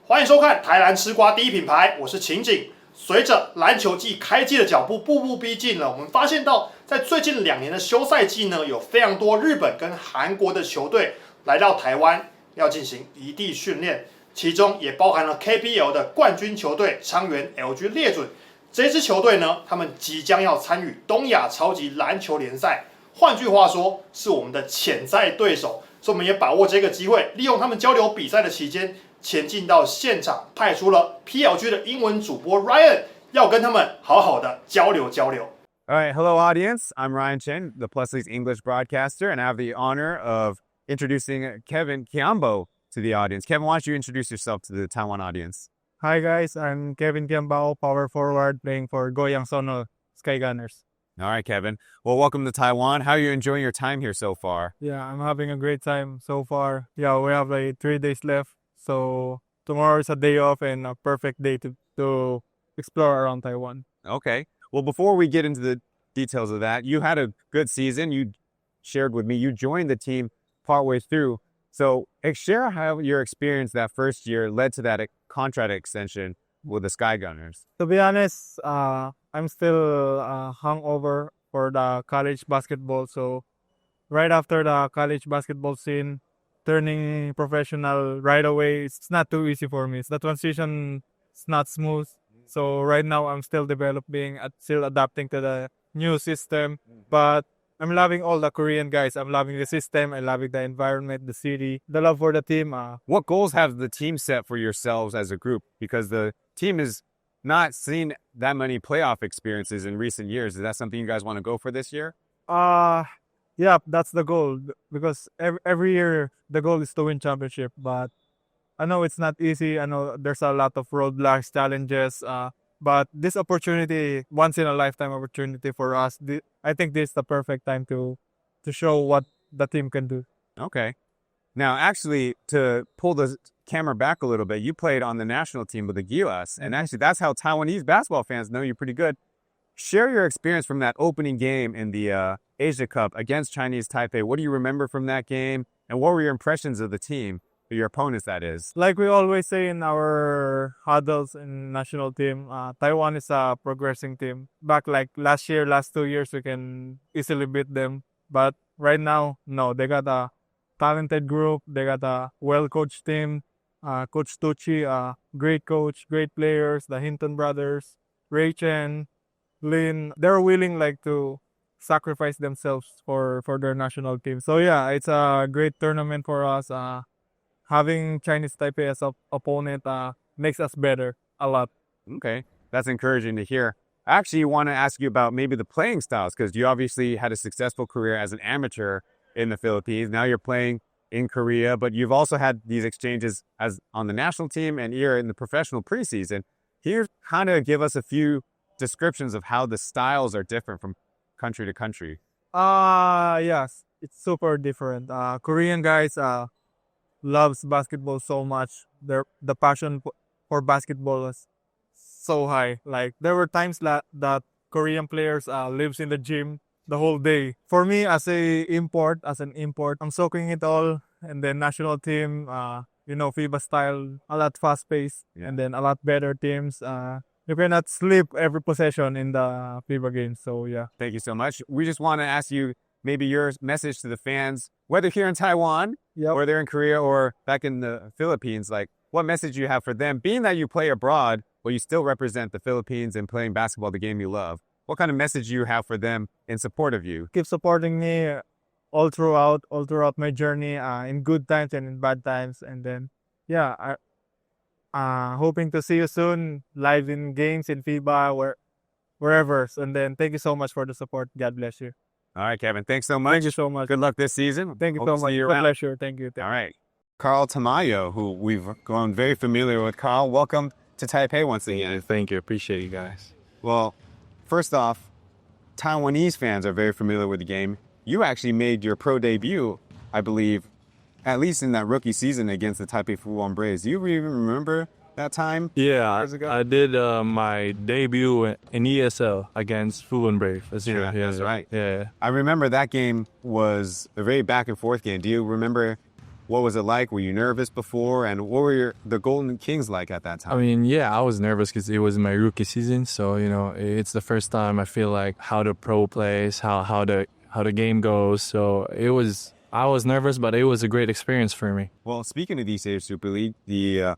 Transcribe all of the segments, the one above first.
欢迎收看台篮吃瓜第一品牌，我是秦景。随着篮球季开季的脚步步步逼近了，我们发现到在最近2年的休赛季呢，有非常多日本跟韩国的球队来到台湾要进行移地训练，其中也包含了 KBL 的冠军球队昌原 LG 猎准。这支球队呢，他们即将要参与东亚超级篮球联赛，换句话说，是我们的潜在对手。所以我们也把握这个机会，利用他们交流比赛的期间，前进到现场，派出了 PLG 的英文主播 Ryan， 要跟他们好好的交流交流。All right, hello audience. I'm Ryan Chen, the Plus League's English broadcaster, and I have the honor of introducing Kevin Quiambao to the audience. Kevin, why don't you introduce yourself to the Taiwan audience? Hi guys, I'm Kevin Quiambao, power forward playing for Goyang Sono Sky Gunners. All right, Kevin. Well, welcome to Taiwan. How are you enjoying your time here so far? Yeah, I'm having a great time so far. Yeah, we have like 3 days left. So tomorrow is a day off and a perfect day to explore around Taiwan. Okay. Well, before we get into the details of that, you had a good season. You shared with me, you joined the team partway through. So share how your experience that first year led to that contract extension with the Sky Gunners. To be honest, I'm still hungover for the college basketball. So right after the college basketball scene, turning professional right away, it's not too easy for me. The transition is not smooth. So right now I'm still developing, still adapting to the new system. But I'm loving all the Korean guys. I'm loving the system. I'm loving the environment, the city, the love for the team. What goals have the team set for yourselves as a group? Because the team has not seen that many playoff experiences in recent years. Is that something you guys want to go for this year? Yeah, that's the goal. Because every year the goal is to win championship. But I know it's not easy. I know there's a lot of roadblocks, challenges. But this opportunity, once in a lifetime opportunity for us, I think this is the perfect time to show what the team can do. Okay. Now, actually, to pull the camera back a little bit, you played on the national team with the Gilas, and actually that's how Taiwanese basketball fans know you pretty good. Share your experience from that opening game in the Asia Cup against Chinese Taipei. What do you remember from that game, and what were your impressions of the team? Your opponents, that is. Like we always say in our huddles in national team, Taiwan is a progressing team. Back like last 2 years, we can easily beat them. But right now, no, they got a talented group. They got a well-coached team. Coach Tucci, great coach, great players. The Hinton brothers, Ryan Chen, Lin, they're willing like to sacrifice themselves for their national team. So yeah, it's a great tournament for us. Having Chinese Taipei as an opponent makes us better a lot. Okay, that's encouraging to hear. I actually want to ask you about maybe the playing styles, because you obviously had a successful career as an amateur in the Philippines. Now you're playing in Korea, but you've also had these exchanges as on the national team and here in the professional preseason. Here, kind of give us a few descriptions of how the styles are different from country to country. Yes, it's super different. Korean guys loves basketball so much. The passion for basketball is so high. Like there were times that Korean players lives in the gym the whole day. For me, as an import, I'm soaking it all. And then national team, FIBA style, a lot fast paced, and then a lot better teams. You cannot sleep every possession in the FIBA games. So yeah. Thank you so much. We just want to ask you maybe your message to the fans, whether here in Taiwan, or they're in Korea or back in the Philippines, like what message you have for them, being that you play abroad, but you still represent the Philippines and playing basketball, the game you love. What kind of message do you have for them in support of you? Keep supporting me all throughout my journey, in good times and in bad times. And then, yeah, hoping to see you soon, live in games in FIBA, wherever. And then thank you so much for the support. God bless you. All right, Kevin. Thanks so much. Thank you so much. Good luck this season. Thank you so much. It's a pleasure. Thank you. All right. Carl Tamayo, who we've grown very familiar with. Carl, welcome to Taipei once again. Yeah, thank you. Appreciate you guys. Well, first off, Taiwanese fans are very familiar with the game. You actually made your pro debut, I believe, at least in that rookie season against the Taipei Fuwan Braves. Do you even remember that time? Yeah, Years ago? I did my debut in ESL against Fulham Brave. Yeah, that's right. Yeah. I remember that game was a very back and forth game. Do you remember what was it like? Were you nervous before? And what were the Golden Kings like at that time? I mean, yeah, I was nervous because it was my rookie season. So, you know, it's the first time I feel like how the pro plays, how the game goes. So I was nervous, but it was a great experience for me. Well, speaking of the East Asia Super League, the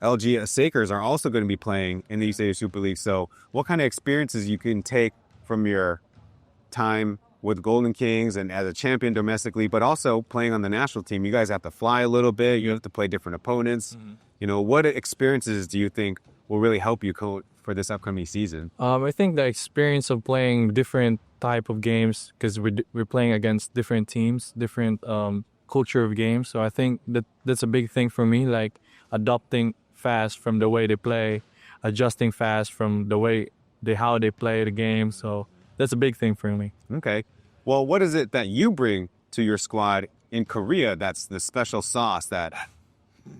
LG Sakers are also going to be playing in the East Asia Super League. So what kind of experiences you can take from your time with Golden Kings and as a champion domestically, but also playing on the national team? You guys have to fly a little bit. You have to play different opponents. Mm-hmm. You know, what experiences do you think will really help you for this upcoming season? I think the experience of playing different type of games, because we're playing against different teams, different culture of games. So I think that's a big thing for me, like adopting fast from the way they play, adjusting fast from the way how they play the game. So that's a big thing for me. Okay. Well, what is it that you bring to your squad in Korea that's the special sauce that...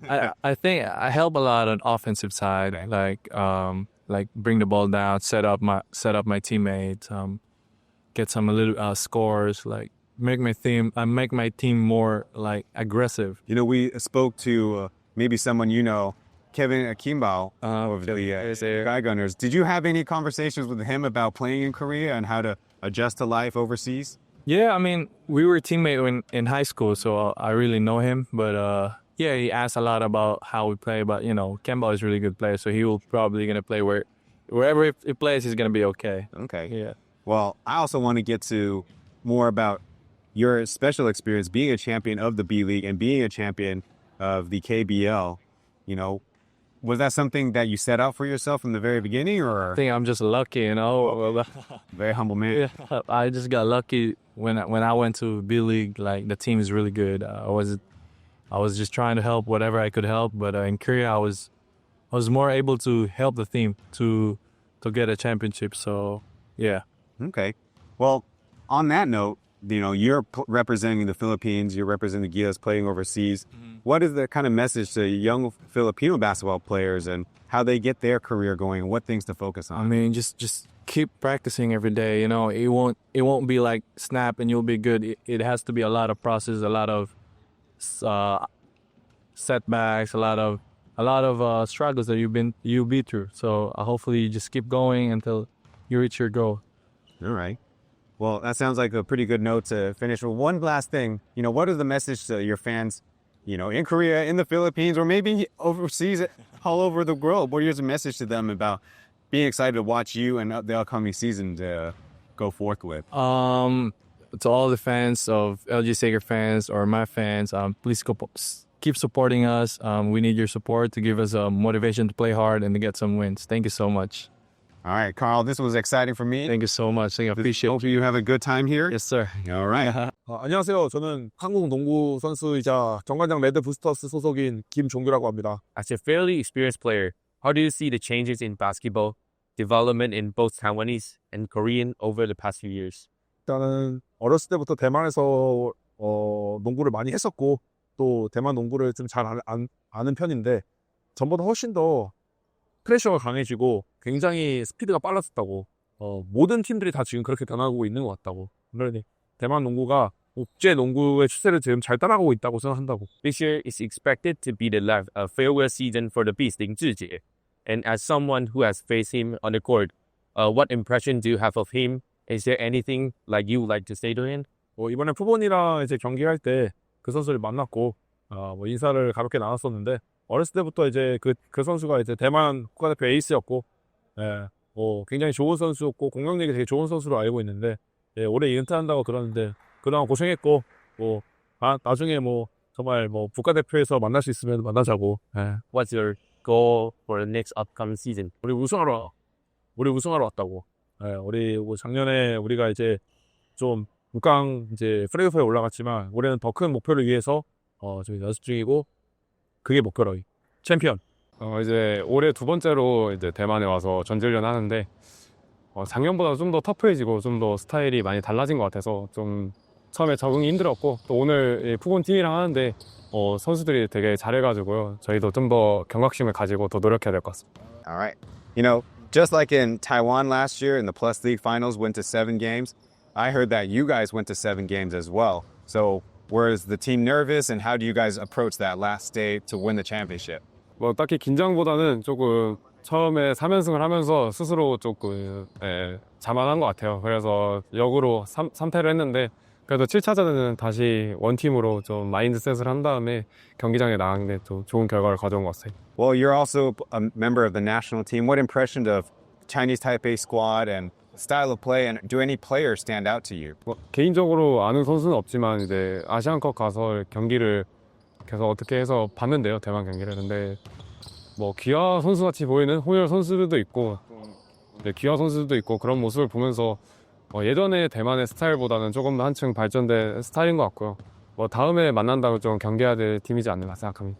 I think I help a lot on offensive side, like bring the ball down, set up my teammates, get some little scores, like make my team more like aggressive. You know, we spoke to maybe someone you know, Kevin Quiambao of the Sky Gunners. Did you have any conversations with him about playing in Korea and how to adjust to life overseas? Yeah, I mean, we were teammates in high school, so I really know him. But yeah, he asked a lot about how we play. But you know, Quiambao is a really good player, so he will probably gonna play wherever he plays, he's gonna be okay. Okay. Yeah. Well, I also want to get to more about your special experience being a champion of the B-League and being a champion of the KBL. You know, was that something that you set out for yourself from the very beginning, or? I think I'm just lucky, you know. Very humble man. Yeah, I just got lucky when I went to B-League. Like the team is really good. I was just trying to help whatever I could help, but in Korea I was more able to help the team to get a championship. So yeah. Okay. Well, on that note, you know, you're representing the Philippines, you're representing the Gilas playing overseas. Mm-hmm. What is the kind of message to young Filipino basketball players and how they get their career going and what things to focus on? I mean, just keep practicing every day. You know, it won't be like snap and you'll be good. It has to be a lot of process, a lot of setbacks, a lot of struggles that you'll be through. So hopefully you just keep going until you reach your goal. All right. Well, that sounds like a pretty good note to finish with. One last thing, you know, what is the message to your fans, you know, in Korea, in the Philippines, or maybe overseas, all over the world? What is the message to them about being excited to watch you and the upcoming season to go forth with? To all the fans of LG Saker fans or my fans, please keep supporting us. We need your support to give us motivation to play hard and to get some wins. Thank you so much. All right, Carl, this was exciting for me. Thank you so much. I appreciate it. Hope you have a good time here. Yes, sir. All right. 안녕하세요. 저는 한국 농구 선수이자 정관장 레드 부스터스 소속인 김종규라고 합니다. As a fairly experienced player, how do you see the changes in basketball development in both Taiwanese and Korean over the past few years? 일단은 어렸을 때부터 대만에서 농구를 많이 했었고 또 대만 농구를 좀 잘 아는 편인데 전보다 훨씬 더 프레셔가 강해지고 굉장히 스피드가 빨라졌다고 모든 팀들이 다 지금 그렇게 변하고 있는 것 같다고. 그러니 대만 농구가 국제 농구의 추세를 지금 잘 따라가고 있다고 생각한다고. This year is expected to be the farewell season for the Beast Ling Zhijie. And as someone who has faced him on the court, what impression do you have of him? Is there anything like you would like to say to him? 이번에 푸본이랑 이제 경기할 때 그 선수를 만났고 뭐 인사를 가볍게 나눴었는데 어렸을 때부터 이제 그 선수가 이제 대만 국가대표 에이스였고, 굉장히 좋은 선수였고 공격력이 되게 좋은 선수로 알고 있는데, 올해 은퇴한다고 그러는데 그동안 고생했고, 나중에 정말 국가대표에서 만날 수 있으면 만나자고. What's your goal for the next upcoming season? 우리 우승하러 왔다고. 우리 작년에 우리가 이제 좀 6강 이제 플레이오프에 올라갔지만 올해는 더 큰 목표를 위해서 저희 연습 중이고. 그게 목표로 챔피언. 이제 올해 두 번째로 이제 대만에 와서 전지훈련 하는데 작년보다 좀 더 터프해지고 좀 더 스타일이 많이 달라진 것 같아서 좀 처음에 적응이 힘들었고 또 오늘 푸본 팀이랑 하는데 선수들이 되게 잘해가지고요. 저희도 좀 더 경각심을 가지고 더 노력해야 될 것 같습니다. All right. You know, just like in Taiwan last year in the Plus League finals went to 7 games, I heard that you guys went to 7 games as well. So was the team nervous and how do you guys approach that last day to win the championship? 뭐 딱히 긴장보다는 조금 처음에 3연승을 하면서 스스로 조금 자만한 것 같아요. 그래서 역으로 3패를 했는데 그래도 7차전에는 다시 원팀으로 좀 마인드셋을 한 다음에 경기장에 나간 게 또 좋은 결과를 가져온 것 같아요. Well, you're also a member of the national team. What impression of Chinese Taipei squad and style of play and do any players stand out to you? 뭐 개인적으로 아는 선수는 없지만 이제 아시안컵 가서 경기를 계속 어떻게 해서 봤는데요. 대만 경기를. 근데 뭐 기아 선수같이 보이는 혼혈 선수들도 있고 기아 선수들도 있고 그런 모습을 보면서 예전에 대만의 스타일보다는 조금 더 한층 발전된 스타일인 것 같고요. 뭐 다음에 만난다고 좀 경계해야 될 팀이지 않나 생각합니다.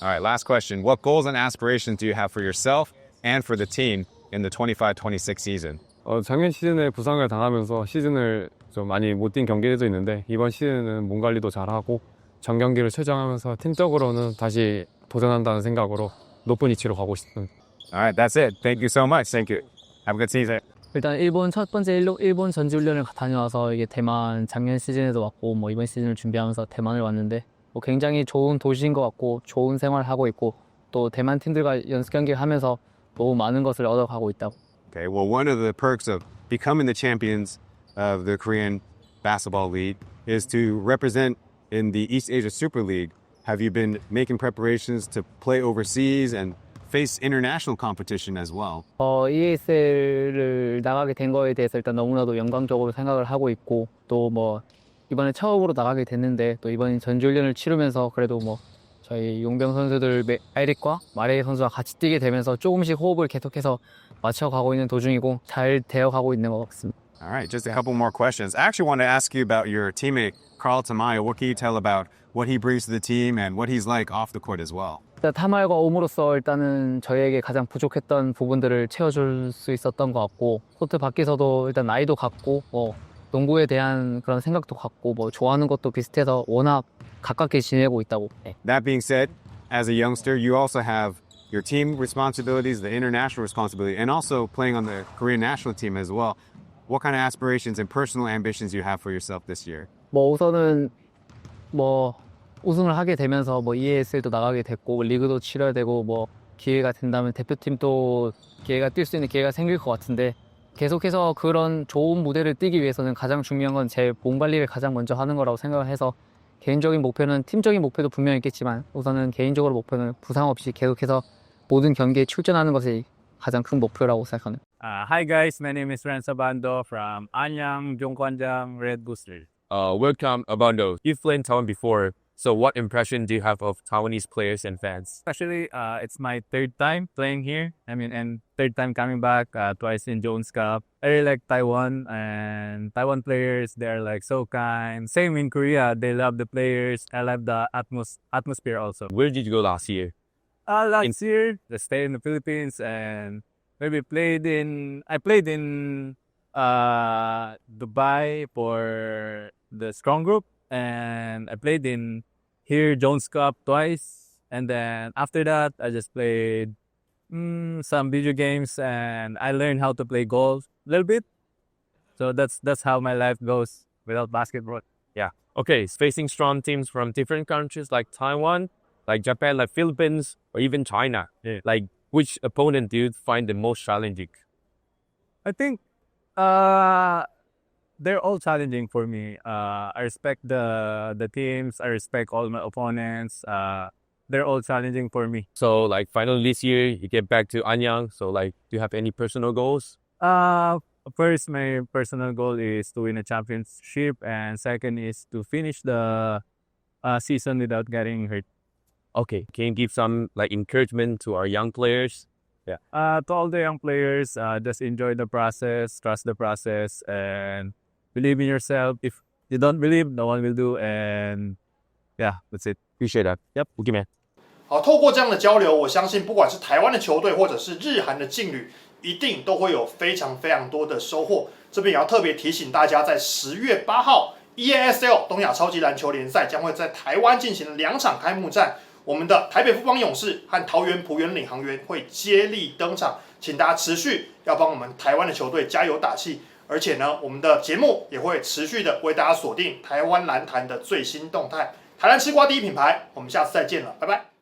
All right, last question. What goals and aspirations do you have for yourself and for the team in the 25-26 season? 작년 시즌에 부상을 당하면서 시즌을 좀 많이 못 뛴 경기도 있는데 이번 시즌은 몸 관리도 잘하고 전 경기를 최장하면서 팀적으로는 다시 도전한다는 생각으로 높은 위치로 가고 싶습니다. All right, that's it. Thank you so much. Thank you. Have a good season. 일단 일본 첫 번째 일본 전지훈련을 다녀와서 이게 대만 작년 시즌에도 왔고 뭐 이번 시즌을 준비하면서 대만을 왔는데 뭐 굉장히 좋은 도시인 것 같고 좋은 생활을 하고 있고 또 대만 팀들과 연습 경기를 하면서 너무 많은 것을 얻어가고 있다고. Okay, well, one of the perks of becoming the champions of the Korean Basketball League is to represent in the East Asia Super League. Have you been making preparations to play overseas and face international competition as well? EASL을 나가게 된 거에 대해서 일단 너무나도 영광적으로 생각을 하고 있고 또 뭐 이번에 처음으로 나가게 됐는데 또 이번 전지훈련을 치르면서 그래도 뭐 저희 용병 선수들 아이릭과 마레이 선수와 같이 뛰게 되면서 조금씩 호흡을 계속해서 맞춰가고 있는 도중이고 잘 되어가고 있는 것 같습니다. All right, just a couple more questions. I actually want to ask you about your teammate, Carl Tamayo. What can you tell about what he brings to the team and what he's like off the court as well? 타마요가 옴으로써 일단은 저희에게 가장 부족했던 부분들을 채워줄 수 있었던 것 같고 코트 밖에서도 일단 나이도 같고 뭐 농구에 대한 그런 생각도 같고 뭐 좋아하는 것도 비슷해서 워낙 가깝게 지내고 있다고. That being said, as a youngster, you also have your team responsibilities, the international responsibility, and also playing on the Korean national team as well. What kind of aspirations and personal ambitions you have for yourself this year? 뭐 우선은 뭐 우승을 하게 되면서 뭐 EASL도 나가게 됐고 리그도 치러야 되고 뭐 기회가 된다면 대표팀도 기회가 뛸 수 있는 기회가 생길 것 같은데 계속해서 그런 좋은 무대를 뛰기 위해서는 가장 중요한 건 제 몸 관리를 가장 먼저 하는 거라고 생각을 해서 개인적인 목표는 팀적인 목표도 분명히 있겠지만 우선은 개인적으로 목표는 부상 없이 계속해서 모든 경기에 출전하는 것이 가장 큰 목표라고 생각합니다. Hi guys, my name is Rhenz Abando from Anyang, Jongkwanjang, Red Boosters. Welcome, Abando. You've played in Taiwan before, so what impression do you have of Taiwanese players and fans? Actually, it's my third time playing here. And third time coming back, twice in Jones Cup. I really like Taiwan, and Taiwan players, they're like so kind. Same in Korea, they love the players. I love the atmosphere also. Where did you go last year? Last year, I stayed in the Philippines and maybe I played in Dubai for the strong group, and I played in here Jones Cup twice, and then after that I just played some video games and I learned how to play golf a little bit. So that's how my life goes without basketball. Yeah. Okay, facing strong teams from different countries like Taiwan, like Japan, like Philippines, or even China. Yeah. Like, which opponent do you find the most challenging? I think they're all challenging for me. I respect the teams. I respect all my opponents. They're all challenging for me. So, like, finally this year, you get back to Anyang. So, like, do you have any personal goals? First, my personal goal is to win a championship, and second is to finish the season without getting hurt. Okay, can you give some like encouragement to our young players? Yeah. To all the young players, just enjoy the process, trust the process, and believe in yourself. If you don't believe, no one will do. And yeah, that's it. Appreciate that. Yep, okay, man. 好，透过这样的交流，我相信不管是台湾的球队或者是日韩的劲旅，一定都会有非常非常多的收获。这边也要特别提醒大家，在10月8号 EASL 东亚超级篮球联赛将会在台湾进行2场开幕战，我们的台北富邦勇士和桃园璞园领航员会接力登场，请大家持续要帮我们台湾的球队加油打气。而且呢，我们的节目也会持续的为大家锁定台湾篮坛的最新动态。台篮吃瓜第一品牌，我们下次再见了，拜拜。